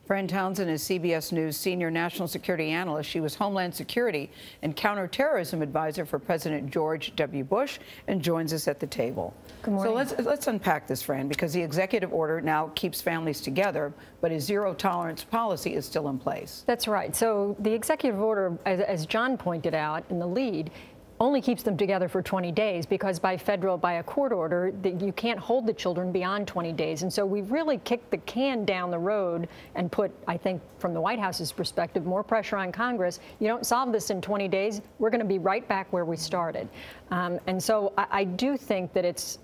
Fran Townsend is CBS News senior national security analyst. She was Homeland Security and counterterrorism advisor for President George W. Bush and joins us at the table. Good morning. So let's unpack this, Fran, because the executive order now keeps families together, but a zero-tolerance policy is still in place. That's right. So the executive order, as John pointed out in the lead, only keeps them together for 20 days because by a court order, you can't hold the children beyond 20 days. And so we've really kicked the can down the road and put, I think, from the White House's perspective, more pressure on Congress. You don't solve this in 20 days, we're going to be right back where we started. And so I do think that it's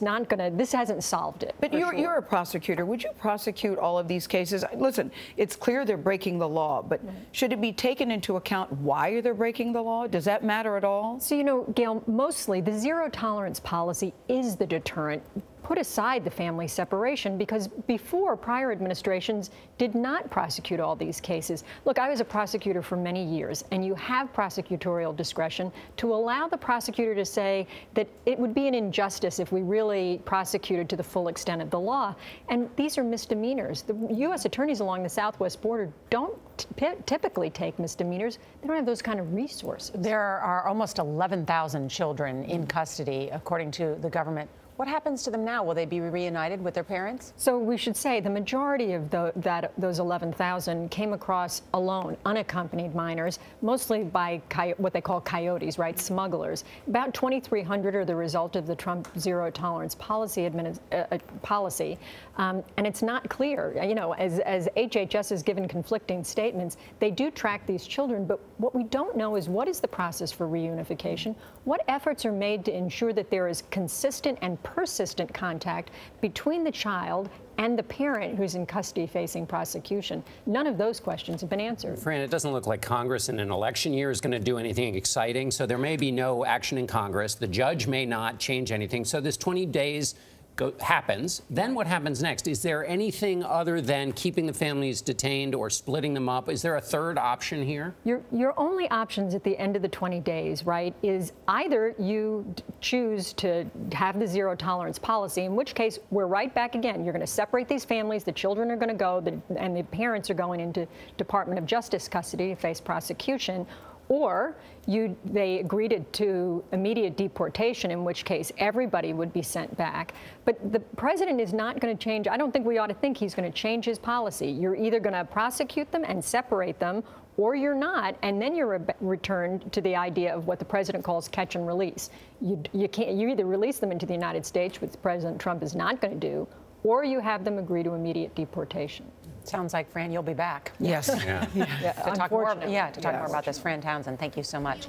not going to, this hasn't solved it. But you're a prosecutor. Would you prosecute all of these cases? Listen, it's clear they're breaking the law, but should it be taken into account why they're breaking the law? Does that matter at all? So, you know, Gayle, mostly the zero tolerance policy is the deterrent. Put aside the family separation, because before, prior administrations did not prosecute all these cases. Look, I was a prosecutor for many years, and you have prosecutorial discretion to allow the prosecutor to say that it would be an injustice if we really prosecuted to the full extent of the law. And these are misdemeanors. The U.S. attorneys along the southwest border don't typically take misdemeanors. They don't have those kind of resources. There are almost 11,000 children in custody, according to the government. What happens to them now? Will they be reunited with their parents? So we should say the majority of those 11,000 came across alone, unaccompanied minors, mostly by what they call coyotes, right, smugglers. About 2,300 are the result of the Trump zero tolerance policy. And it's not clear, you know, as HHS has given conflicting statements, they do track these children, but what we don't know is what is the process for reunification? What efforts are made to ensure that there is consistent and persistent contact between the child and the parent who's in custody facing prosecution? None of those questions have been answered. Fran, it doesn't look like Congress in an election year is going to do anything exciting, so there may be no action in Congress. The judge may not change anything. So this 20 days happens. Then what happens next? Is there anything other than keeping the families detained or splitting them up? Is there a third option here? Your only options at the end of the 20 days, right, is either you choose to have the zero tolerance policy, in which case we're right back again. You're going to separate these families, the children are going to go, and the parents are going into Department of Justice custody to face prosecution. Or they agreed to immediate deportation, in which case everybody would be sent back. But the president is not going to change. I don't think we ought to think he's going to change his policy. You're either going to prosecute them and separate them, or you're not, and then you're returned to the idea of what the president calls catch and release. You either release them into the United States, which President Trump is not going to do, or you have them agree to immediate deportation. Sounds like, Fran, you'll be back. Yes. To talk more about this. Fran Townsend, thank you so much.